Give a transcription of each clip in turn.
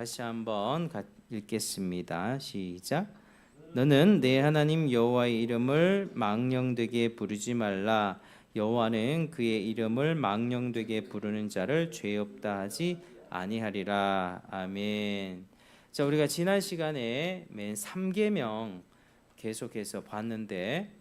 다시 한번 읽겠습니다. 시작. 너는 내 하나님 여호와의 이름을 망령되게 부르지 말라. 여호와는 그의 이름을 망령되게 부르는 자를 죄 없다 하지 아니하리라. 아멘. 자, 우리가 지난 시간에 맨 3계명 계속해서 봤는데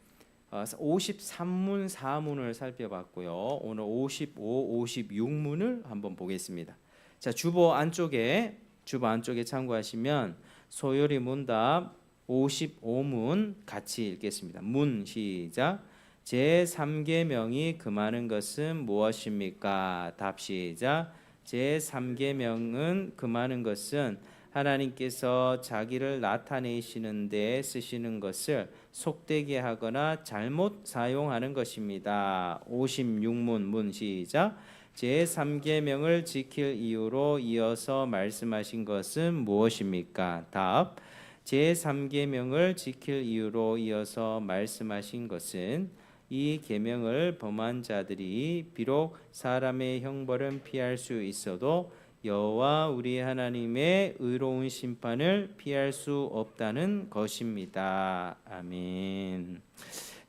53문 4문을 살펴봤고요. 오늘 55, 56문을 한번 보겠습니다. 자, 주보 안쪽에 참고하시면 소요리 문답 55문 같이 읽겠습니다. 문 시작. 제3계명이 금하는 것은 무엇입니까? 답 시작. 제3계명은 금하는 것은 하나님께서 자기를 나타내시는 데 쓰시는 것을 속되게 하거나 잘못 사용하는 것입니다. 56문 문 시작. 제3계명을 지킬 이유로 이어서 말씀하신 것은 무엇입니까? 답. 제3계명을 지킬 이유로 이어서 말씀하신 것은 이 계명을 범한 자들이 비록 사람의 형벌은 피할 수 있어도 여호와 우리 하나님의 의로운 심판을 피할 수 없다는 것입니다. 아멘.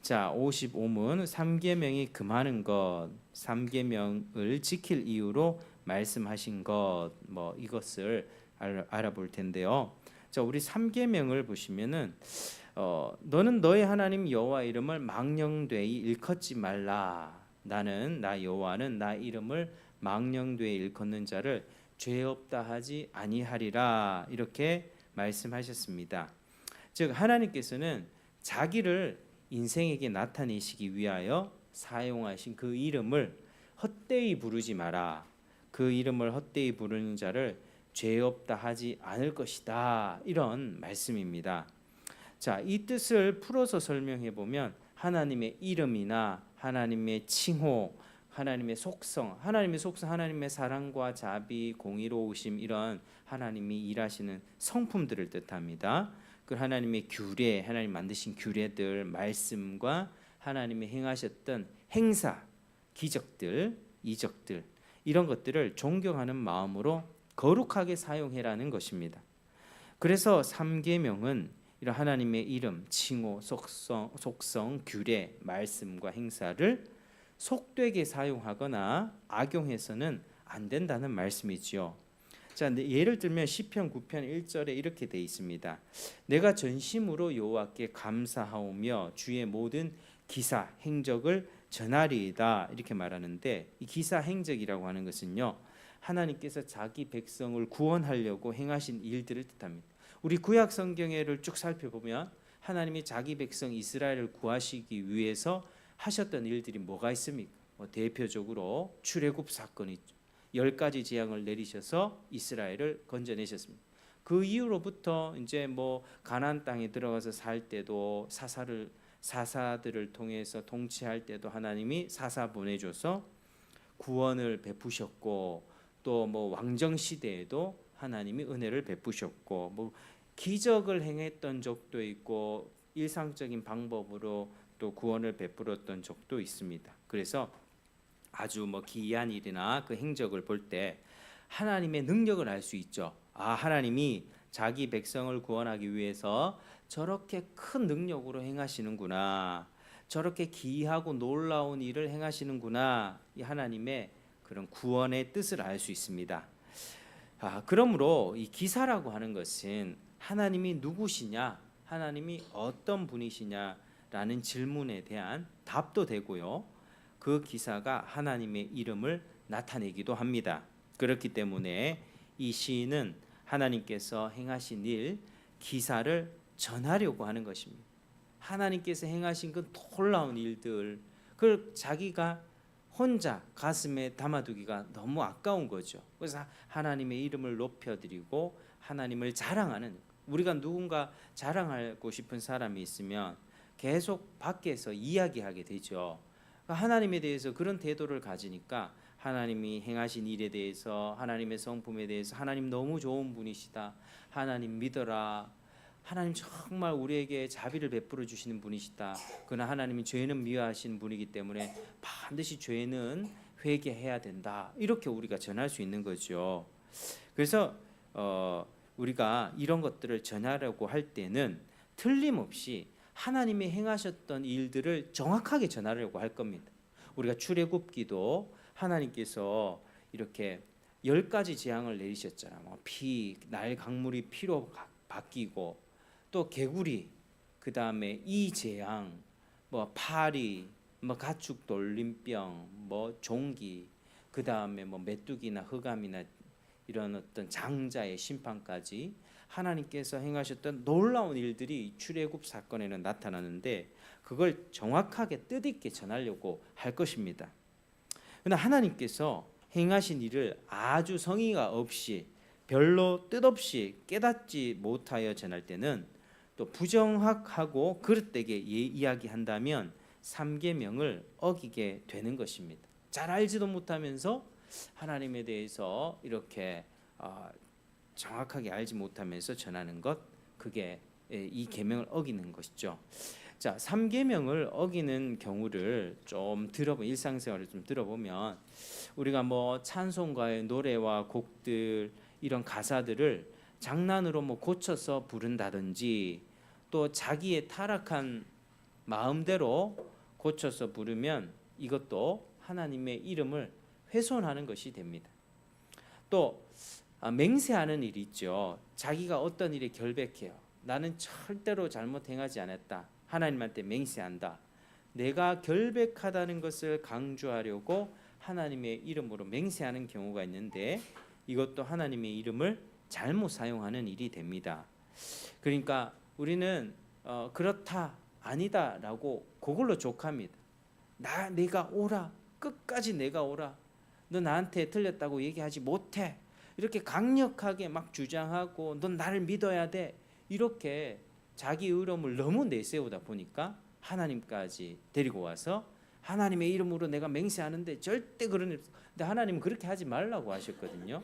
자, 55문 3계명이 금하는 것, 3계명을 지킬 이유로 말씀하신 것, 이것을 알아볼 텐데요. 자, 우리 3계명을 보시면은 너는 너의 하나님 여호와 이름을 망령되이 일컫지 말라. 나 여호와는 나 이름을 망령되이 일컫는 자를 죄 없다 하지 아니하리라. 이렇게 말씀하셨습니다. 즉 하나님께서는 자기를 인생에게 나타내시기 위하여 사용하신 그 이름을 헛되이 부르지 마라. 그 이름을 헛되이 부르는 자를 죄 없다 하지 않을 것이다. 이런 말씀입니다. 자, 이 뜻을 풀어서 설명해 보면 하나님의 이름이나 하나님의 칭호, 하나님의 속성, 하나님의 사랑과 자비, 공의로우심 이런 하나님이 일하시는 성품들을 뜻합니다. 그 하나님의 규례, 하나님 만드신 규례들, 말씀과 하나님이 행하셨던 행사, 기적들, 이적들 이런 것들을 존경하는 마음으로 거룩하게 사용해라는 것입니다. 그래서 3계명은 이런 하나님의 이름, 칭호, 속성, 규례, 말씀과 행사를 속되게 사용하거나 악용해서는 안 된다는 말씀이지요. 자, 예를 들면 시편 9편 1절에 이렇게 돼 있습니다. 내가 전심으로 여호와께 감사하오며 주의 모든 기사 행적을 전하리이다. 이렇게 말하는데 이 기사 행적이라고 하는 것은요, 하나님께서 자기 백성을 구원하려고 행하신 일들을 뜻합니다. 우리 구약 성경을 쭉 살펴보면 하나님이 자기 백성 이스라엘을 구하시기 위해서 하셨던 일들이 뭐가 있습니까? 대표적으로 출애굽 사건이 있죠. 10가지 재앙을 내리셔서 이스라엘을 건져내셨습니다. 그 이후로부터 이제 가나안 땅에 들어가서 살 때도 사사들을 통해서 통치할 때도 하나님이 사사 보내줘서 구원을 베푸셨고, 또 왕정 시대에도 하나님이 은혜를 베푸셨고, 기적을 행했던 적도 있고 일상적인 방법으로 또 구원을 베풀었던 적도 있습니다. 그래서 아주 기이한 일이나 그 행적을 볼 때 하나님의 능력을 알 수 있죠. 아, 하나님이 자기 백성을 구원하기 위해서 저렇게 큰 능력으로 행하시는구나. 저렇게 기이하고 놀라운 일을 행하시는구나. 이 하나님의 그런 구원의 뜻을 알 수 있습니다. 그러므로 이 기사라고 하는 것은 하나님이 누구시냐, 하나님이 어떤 분이시냐라는 질문에 대한 답도 되고요. 그 기사가 하나님의 이름을 나타내기도 합니다. 그렇기 때문에 이 시인은 하나님께서 행하신 일, 기사를 전하려고 하는 것입니다. 하나님께서 행하신 그 놀라운 일들, 그걸 자기가 혼자 가슴에 담아두기가 너무 아까운 거죠. 그래서 하나님의 이름을 높여드리고 하나님을 자랑하는, 우리가 누군가 자랑하고 싶은 사람이 있으면 계속 밖에서 이야기하게 되죠. 하나님에 대해서 그런 태도를 가지니까 하나님이 행하신 일에 대해서, 하나님의 성품에 대해서 하나님 너무 좋은 분이시다, 하나님 믿어라, 하나님 정말 우리에게 자비를 베풀어 주시는 분이시다, 그러나 하나님이 죄는 미워하시는 분이기 때문에 반드시 죄는 회개해야 된다, 이렇게 우리가 전할 수 있는 거죠. 그래서 우리가 이런 것들을 전하려고 할 때는 틀림없이 하나님이 행하셨던 일들을 정확하게 전하려고 할 겁니다. 우리가 출애굽기도 하나님께서 이렇게 10가지 재앙을 내리셨잖아요. 뭐 날 강물이 피로 바뀌고 또 개구리, 그 다음에 이 재앙, 뭐 파리, 뭐 가축 돌림병, 뭐 종기, 그 다음에 뭐 메뚜기나 흑암이나 이런 어떤 장자의 심판까지 하나님께서 행하셨던 놀라운 일들이 출애굽 사건에는 나타나는데 그걸 정확하게 뜻있게 전하려고 할 것입니다. 그러나 하나님께서 행하신 일을 아주 성의가 없이 별로 뜻없이 깨닫지 못하여 전할 때는 또 부정확하고 그릇되게 이야기한다면 삼계명을 어기게 되는 것입니다. 잘 알지도 못하면서 하나님에 대해서 이렇게 정확하게 알지 못하면서 전하는 것, 그게 이 계명을 어기는 것이죠. 자, 삼계명을 어기는 경우를 좀 일상생활을 좀 들어보면 우리가 뭐 찬송가의 노래와 곡들 이런 가사들을 장난으로 뭐 고쳐서 부른다든지 또 자기의 타락한 마음대로 고쳐서 부르면 이것도 하나님의 이름을 훼손하는 것이 됩니다. 또 맹세하는 일이 있죠. 자기가 어떤 일에 결백해요. 나는 절대로 잘못 행하지 않았다. 하나님한테 맹세한다. 내가 결백하다는 것을 강조하려고 하나님의 이름으로 맹세하는 경우가 있는데 이것도 하나님의 이름을 잘못 사용하는 일이 됩니다. 그러니까 우리는 그렇다 아니다라고 그걸로 족합니다. 내가 오라, 끝까지 내가 오라. 너 나한테 틀렸다고 얘기하지 못해. 이렇게 강력하게 막 주장하고 넌 나를 믿어야 돼. 이렇게 자기 의로움을 너무 내세우다 보니까 하나님까지 데리고 와서 하나님의 이름으로 내가 맹세하는데 절대 그런 일 없어. 근데 하나님은 그렇게 하지 말라고 하셨거든요.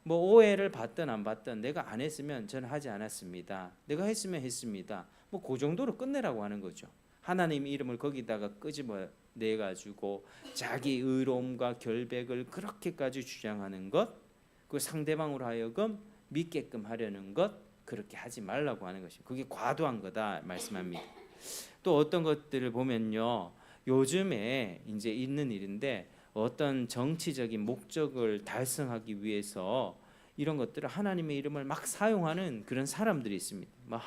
뭐 오해를 받든 안 받든 내가 안 했으면 저는 하지 않았습니다. 내가 했으면 했습니다. 뭐 그 정도로 끝내라고 하는 거죠. 하나님 이름을 거기다가 끄집어 내 가지고 자기 의로움과 결백을 그렇게까지 주장하는 것, 그 상대방으로 하여금 믿게끔 하려는 것, 그렇게 하지 말라고 하는 것이 그게 과도한 거다 말씀합니다. 또 어떤 것들을 보면요, 요즘에 이제 있는 일인데 어떤 정치적인 목적을 달성하기 위해서 이런 것들을 하나님의 이름을 막 사용하는 그런 사람들이 있습니다. 막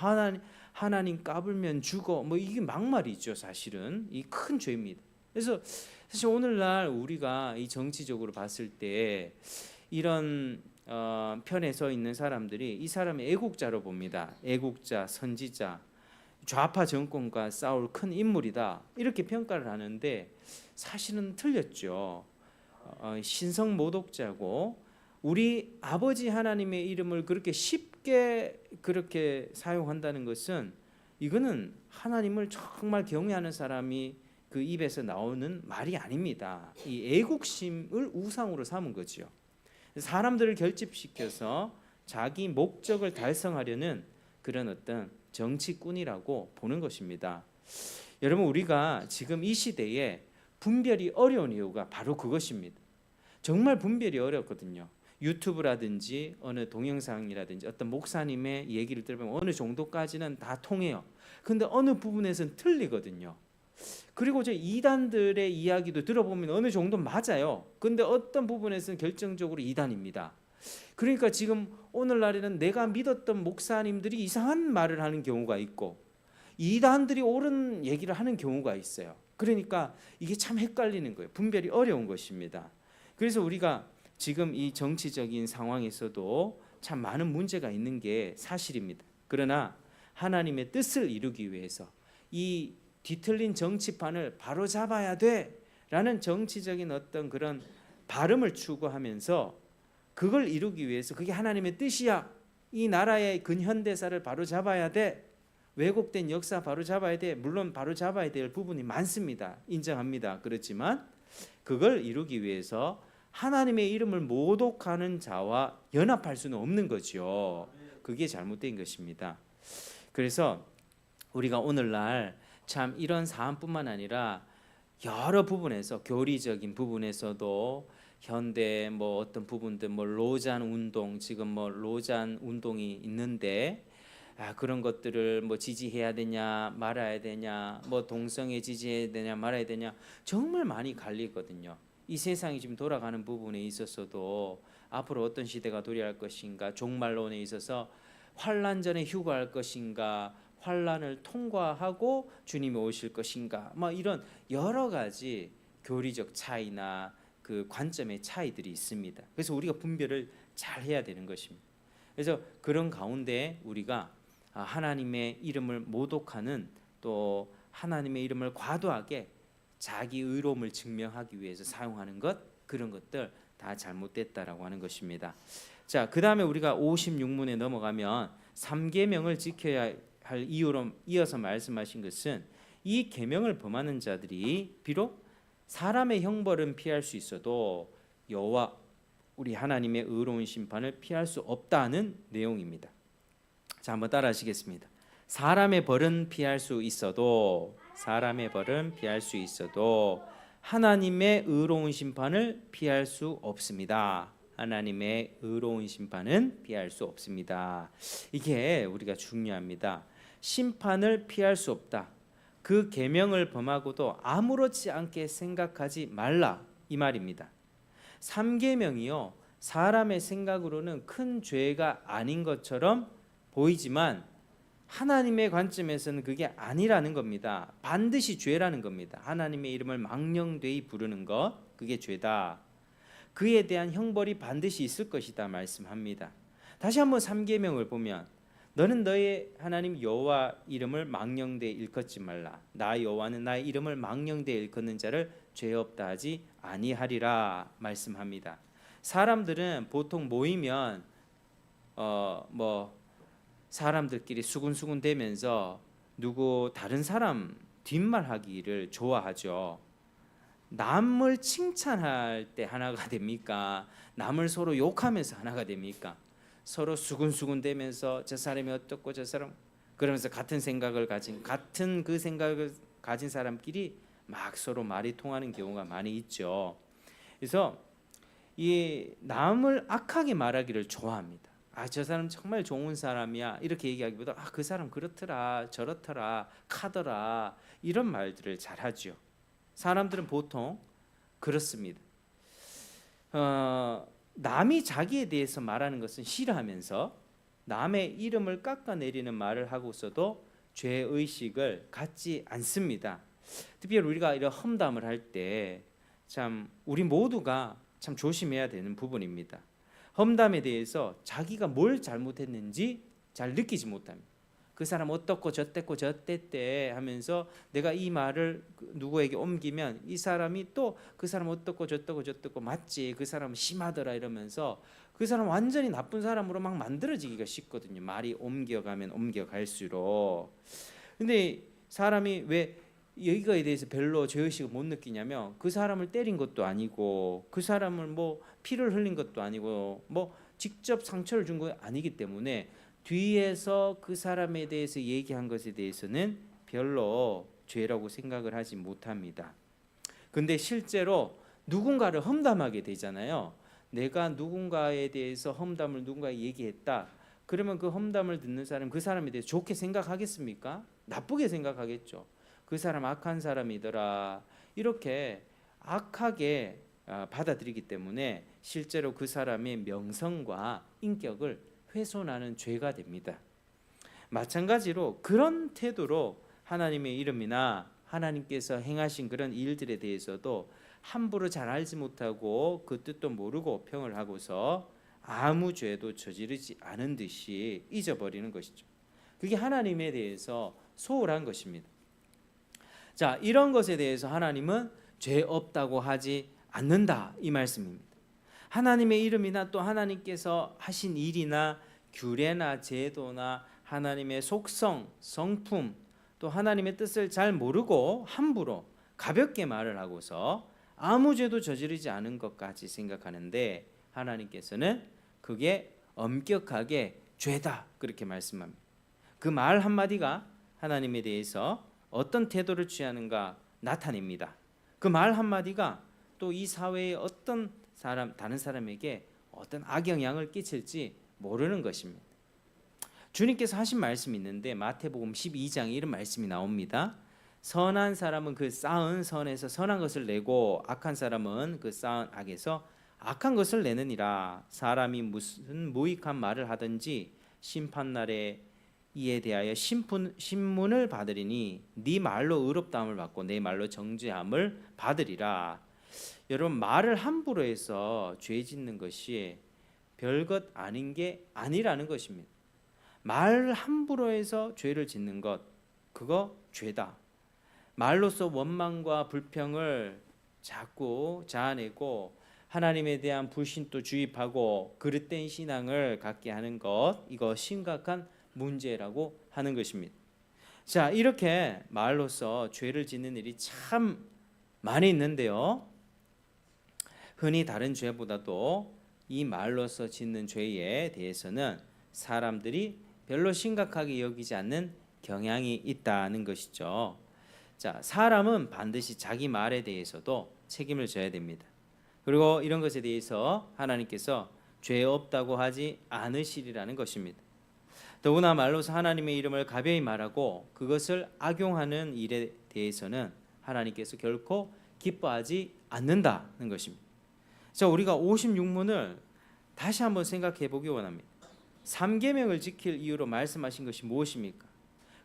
하나님 까불면 죽어, 뭐 이게 막말이죠. 사실은 이 큰 죄입니다. 그래서 사실 오늘날 우리가 이 정치적으로 봤을 때 이런 편에 서 있는 사람들이 이 사람의 애국자로 봅니다. 애국자, 선지자, 좌파 정권과 싸울 큰 인물이다 이렇게 평가를 하는데 사실은 틀렸죠. 신성 모독자고 우리 아버지 하나님의 이름을 그렇게 쉽게 그렇게 사용한다는 것은 이거는 하나님을 정말 경외하는 사람이 그 입에서 나오는 말이 아닙니다. 이 애국심을 우상으로 삼은 거죠. 사람들을 결집시켜서 자기 목적을 달성하려는 그런 어떤 정치꾼이라고 보는 것입니다. 여러분, 우리가 지금 이 시대에 분별이 어려운 이유가 바로 그것입니다. 정말 분별이 어렵거든요. 유튜브라든지 어느 동영상이라든지 어떤 목사님의 얘기를 들으면 어느 정도까지는 다 통해요. 근데 어느 부분에서는 틀리거든요. 그리고 저 이단들의 이야기도 들어보면 어느 정도 맞아요. 근데 어떤 부분에서는 결정적으로 이단입니다. 그러니까 지금 오늘날에는 내가 믿었던 목사님들이 이상한 말을 하는 경우가 있고 이단들이 옳은 얘기를 하는 경우가 있어요. 그러니까 이게 참 헷갈리는 거예요. 분별이 어려운 것입니다. 그래서 우리가 지금 이 정치적인 상황에서도 참 많은 문제가 있는 게 사실입니다. 그러나 하나님의 뜻을 이루기 위해서 이 뒤틀린 정치판을 바로잡아야 돼라는 정치적인 어떤 그런 발음을 추구하면서 그걸 이루기 위해서 그게 하나님의 뜻이야. 이 나라의 근현대사를 바로잡아야 돼. 왜곡된 역사 바로잡아야 돼. 물론 바로잡아야 될 부분이 많습니다. 인정합니다. 그렇지만 그걸 이루기 위해서 하나님의 이름을 모독하는 자와 연합할 수는 없는 거죠. 그게 잘못된 것입니다. 그래서 우리가 오늘날 참 이런 사안뿐만 아니라 여러 부분에서 교리적인 부분에서도 현대 뭐 어떤 부분들 뭐 로잔 운동 지금 뭐 로잔 운동이 있는데 그런 것들을 뭐 지지해야 되냐 말아야 되냐 뭐 동성애 지지해야 되냐 말아야 되냐 정말 많이 갈리거든요. 이 세상이 지금 돌아가는 부분에 있어서도 앞으로 어떤 시대가 도래할 것인가, 종말론에 있어서 환란 전에 휴거할 것인가, 환란을 통과하고 주님이 오실 것인가, 뭐 이런 여러 가지 교리적 차이나 그 관점의 차이들이 있습니다. 그래서 우리가 분별을 잘 해야 되는 것입니다. 그래서 그런 가운데 우리가 하나님의 이름을 모독하는, 또 하나님의 이름을 과도하게 자기 의로움을 증명하기 위해서 사용하는 것, 그런 것들 다 잘못됐다라고 하는 것입니다. 자, 그다음에 우리가 56문에 넘어가면 3계명을 지켜야 할 이유로 이어서 말씀하신 것은, 이 계명을 범하는 자들이 비록 사람의 형벌은 피할 수 있어도 여호와 우리 하나님의 의로운 심판을 피할 수 없다는 내용입니다. 자, 한번 따라 하시겠습니다. 사람의 벌은 피할 수 있어도 하나님의 의로운 심판을 피할 수 없습니다. 하나님의 의로운 심판은 피할 수 없습니다. 이게 우리가 중요합니다. 심판을 피할 수 없다. 그 계명을 범하고도 아무렇지 않게 생각하지 말라, 이 말입니다. 3계명이요, 사람의 생각으로는 큰 죄가 아닌 것처럼 보이지만 하나님의 관점에서는 그게 아니라는 겁니다. 반드시 죄라는 겁니다. 하나님의 이름을 망령되이 부르는 것, 그게 죄다. 그에 대한 형벌이 반드시 있을 것이다 말씀합니다. 다시 한번 3계명을 보면, 너는 너의 하나님 여호와 이름을 망령되이 일컫지 말라. 나 여호와는 나의 이름을 망령되이 일컫는 자를 죄 없다 하지 아니하리라 말씀합니다. 사람들은 보통 모이면 사람들끼리 수군수군 대면서 누구 다른 사람 뒷말하기를 좋아하죠. 남을 칭찬할 때 하나가 됩니까? 남을 서로 욕하면서 하나가 됩니까? 서로 수군수군 대면서 저 사람이 어떻고 저 사람, 그러면서 같은 생각을 가진 사람끼리 막 서로 말이 통하는 경우가 많이 있죠. 그래서 이 남을 악하게 말하기를 좋아합니다. 저 사람 정말 좋은 사람이야, 이렇게 얘기하기보다 그 사람 그렇더라, 저렇더라, 카더라, 이런 말들을 잘하죠. 사람들은 보통 그렇습니다. 남이 자기에 대해서 말하는 것은 싫어하면서 남의 이름을 깎아내리는 말을 하고서도 죄의식을 갖지 않습니다. 특별히 우리가 이런 험담을 할 때 참 우리 모두가 참 조심해야 되는 부분입니다. 험담에 대해서 자기가 뭘 잘못했는지 잘 느끼지 못합니다. 그 사람 어떻고 저랬고 저랬대 하면서 내가 이 말을 누구에게 옮기면 이 사람이 또 그 사람 어떻고 저랬고 맞지, 그 사람은 심하더라 이러면서 그 사람 완전히 나쁜 사람으로 막 만들어지기가 쉽거든요. 말이 옮겨가면 옮겨갈수록. 근데 사람이 왜 이거에 대해서 별로 죄의식을 못 느끼냐면, 그 사람을 때린 것도 아니고 그 사람을 뭐 피를 흘린 것도 아니고 뭐 직접 상처를 준 거 아니기 때문에 뒤에서 그 사람에 대해서 얘기한 것에 대해서는 별로 죄라고 생각을 하지 못합니다. 근데 실제로 누군가를 험담하게 되잖아요. 내가 누군가에 대해서 험담을 누군가에 얘기했다. 그러면 그 험담을 듣는 사람, 그 사람에 대해서 좋게 생각하겠습니까? 나쁘게 생각하겠죠. 그 사람 악한 사람이더라, 이렇게 악하게 받아들이기 때문에 실제로 그 사람의 명성과 인격을 훼손하는 죄가 됩니다. 마찬가지로 그런 태도로 하나님의 이름이나 하나님께서 행하신 그런 일들에 대해서도 함부로 잘 알지 못하고 그 뜻도 모르고 평을 하고서 아무 죄도 저지르지 않은 듯이 잊어버리는 것이죠. 그게 하나님에 대해서 소홀한 것입니다. 자, 이런 것에 대해서 하나님은 죄 없다고 하지 않는다, 이 말씀입니다. 하나님의 이름이나 또 하나님께서 하신 일이나 규례나 제도나 하나님의 속성, 성품, 또 하나님의 뜻을 잘 모르고 함부로 가볍게 말을 하고서 아무 죄도 저지르지 않은 것까지 생각하는데, 하나님께서는 그게 엄격하게 죄다, 그렇게 말씀합니다. 그 말 한마디가 하나님에 대해서 어떤 태도를 취하는가 나타냅니다. 그 말 한마디가 또 이 사회의 어떤 다른 사람에게 어떤 악영향을 끼칠지 모르는 것입니다. 주님께서 하신 말씀이 있는데 마태복음 12장에 이런 말씀이 나옵니다. 선한 사람은 그 쌓은 선에서 선한 것을 내고 악한 사람은 그 쌓은 악에서 악한 것을 내느니라. 사람이 무슨 무익한 말을 하든지 심판날에 이에 대하여 신문을 받으리니 네 말로 의롭다함을 받고 내 말로 정죄함을 받으리라. 여러분, 말을 함부로 해서 죄 짓는 것이 별것 아닌 게 아니라는 것입니다. 말 함부로 해서 죄를 짓는 것, 그거 죄다. 말로써 원망과 불평을 자꾸 자아내고 하나님에 대한 불신도 주입하고 그릇된 신앙을 갖게 하는 것, 이거 심각한 문제라고 하는 것입니다. 자, 이렇게 말로써 죄를 짓는 일이 참 많이 있는데요. 흔히 다른 죄보다도 이 말로써 짓는 죄에 대해서는 사람들이 별로 심각하게 여기지 않는 경향이 있다는 것이죠. 자, 사람은 반드시 자기 말에 대해서도 책임을 져야 됩니다. 그리고 이런 것에 대해서 하나님께서 죄 없다고 하지 않으시리라는 것입니다. 더구나 말로서 하나님의 이름을 가벼이 말하고 그것을 악용하는 일에 대해서는 하나님께서 결코 기뻐하지 않는다는 것입니다. 자, 우리가 56문을 다시 한번 생각해 보기 원합니다. 3계명을 지킬 이유로 말씀하신 것이 무엇입니까?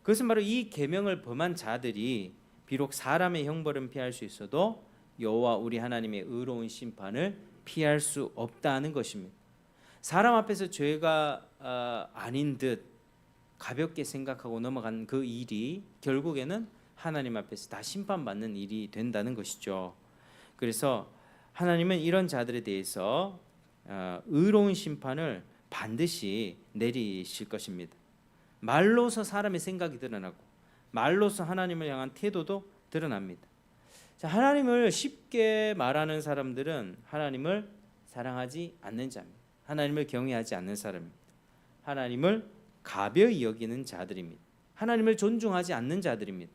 그것은 바로 이 계명을 범한 자들이 비록 사람의 형벌은 피할 수 있어도 여호와 우리 하나님의 의로운 심판을 피할 수 없다는 것입니다. 사람 앞에서 죄가 아닌 듯 가볍게 생각하고 넘어간 그 일이 결국에는 하나님 앞에서 다 심판받는 일이 된다는 것이죠. 그래서 하나님은 이런 자들에 대해서 의로운 심판을 반드시 내리실 것입니다. 말로서 사람의 생각이 드러나고 말로서 하나님을 향한 태도도 드러납니다. 자, 하나님을 쉽게 말하는 사람들은 하나님을 사랑하지 않는 자입니다. 하나님을 경외하지 않는 사람입니다. 하나님을 가벼이 여기는 자들입니다. 하나님을 존중하지 않는 자들입니다.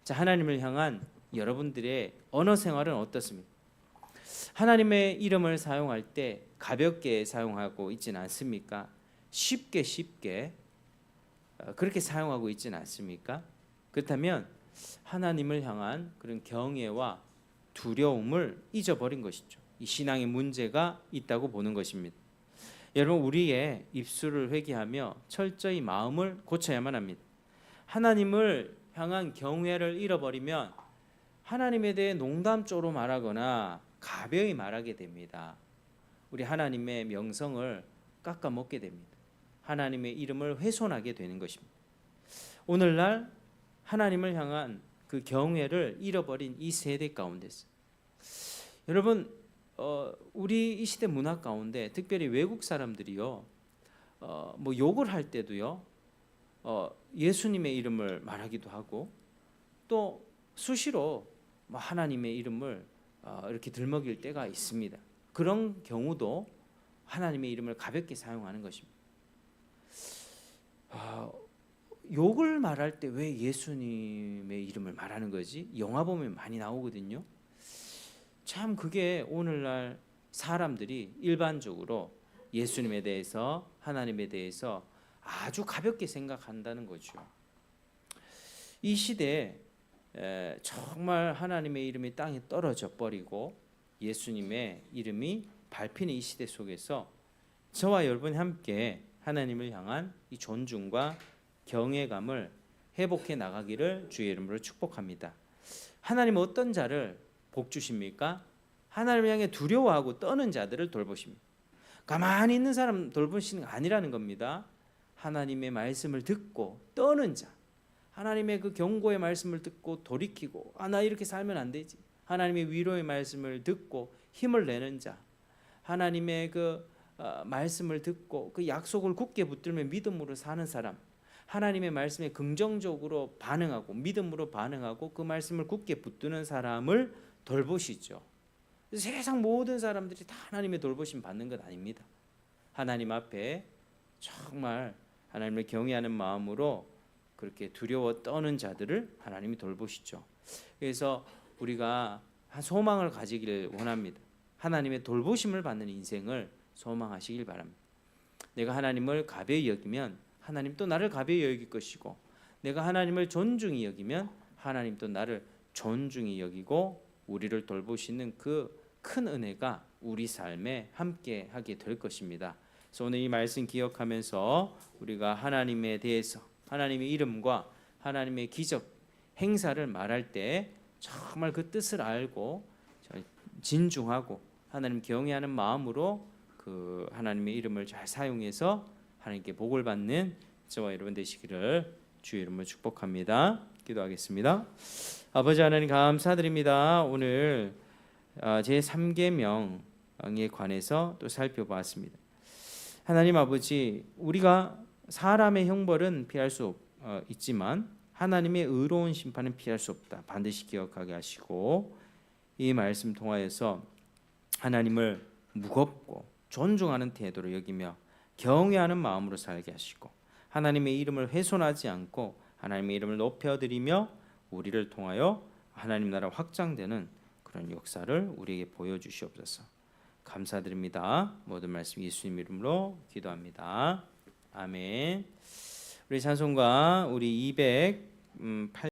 자, 하나님을 향한 여러분들의 언어 생활은 어떻습니까? 하나님의 이름을 사용할 때 가볍게 사용하고 있지는 않습니까? 쉽게 그렇게 사용하고 있지는 않습니까? 그렇다면 하나님을 향한 그런 경외와 두려움을 잊어버린 것이죠. 이 신앙의 문제가 있다고 보는 것입니다. 여러분, 우리의 입술을 회개하며 철저히 마음을 고쳐야만 합니다. 하나님을 향한 경외를 잃어버리면 하나님에 대해 농담조로 말하거나 가벼이 말하게 됩니다. 우리 하나님의 명성을 깎아먹게 됩니다. 하나님의 이름을 훼손하게 되는 것입니다. 오늘날 하나님을 향한 그 경외를 잃어버린 이 세대 가운데서 여러분, 우리 이 시대 문화 가운데 특별히 외국 사람들이요, 뭐 욕을 할 때도요, 예수님의 이름을 말하기도 하고 또 수시로 하나님의 이름을 이렇게 들먹일 때가 있습니다. 그런 경우도 하나님의 이름을 가볍게 사용하는 것입니다. 욕을 말할 때 왜 예수님의 이름을 말하는 거지? 영화 보면 많이 나오거든요. 참 그게 오늘날 사람들이 일반적으로 예수님에 대해서 하나님에 대해서 아주 가볍게 생각한다는 거죠. 이 시대에 정말 하나님의 이름이 땅에 떨어져 버리고 예수님의 이름이 밟히는 이 시대 속에서 저와 여러분이 함께 하나님을 향한 이 존중과 경외감을 회복해 나가기를 주의 이름으로 축복합니다. 하나님은 어떤 자를 복 주십니까? 하나님을 향해 두려워하고 떠는 자들을 돌보십니다. 가만히 있는 사람 돌보시는 게 아니라는 겁니다. 하나님의 말씀을 듣고 떠는 자, 하나님의 그 경고의 말씀을 듣고 돌이키고 나 이렇게 살면 안 되지, 하나님의 위로의 말씀을 듣고 힘을 내는 자, 하나님의 그 말씀을 듣고 그 약속을 굳게 붙들며 믿음으로 사는 사람, 하나님의 말씀에 긍정적으로 반응하고 믿음으로 반응하고 그 말씀을 굳게 붙드는 사람을 돌보시죠. 세상 모든 사람들이 다 하나님의 돌보심 받는 것 아닙니다. 하나님 앞에 정말 하나님을 경외하는 마음으로 그렇게 두려워 떠는 자들을 하나님이 돌보시죠. 그래서 우리가 소망을 가지기를 원합니다. 하나님의 돌보심을 받는 인생을 소망하시길 바랍니다. 내가 하나님을 가벼이 여기면 하나님 또 나를 가벼이 여길 것이고, 내가 하나님을 존중히 여기면 하나님 또 나를 존중히 여기고 우리를 돌보시는 그 큰 은혜가 우리 삶에 함께 하게 될 것입니다. 그래서 오늘 이 말씀 기억하면서 우리가 하나님에 대해서, 하나님의 이름과 하나님의 기적 행사를 말할 때 정말 그 뜻을 알고 진중하고 하나님 경외하는 마음으로 그 하나님의 이름을 잘 사용해서 하나님께 복을 받는 저와 여러분 되시기를 주의 이름으로 축복합니다. 기도하겠습니다. 아버지 하나님 감사드립니다. 오늘 제3계명에 관해서 또 살펴보았습니다. 하나님 아버지, 우리가 사람의 형벌은 피할 수 있지만 하나님의 의로운 심판은 피할 수 없다. 반드시 기억하게 하시고, 이 말씀 통하여서 하나님을 무겁고 존중하는 태도로 여기며 경외하는 마음으로 살게 하시고, 하나님의 이름을 훼손하지 않고 하나님의 이름을 높여드리며 우리를 통하여 하나님 나라 확장되는 그런 역사를 우리에게 보여주시옵소서. 감사드립니다. 모든 말씀 예수님 이름으로 기도합니다. 아멘. 우리 찬송가 우리 208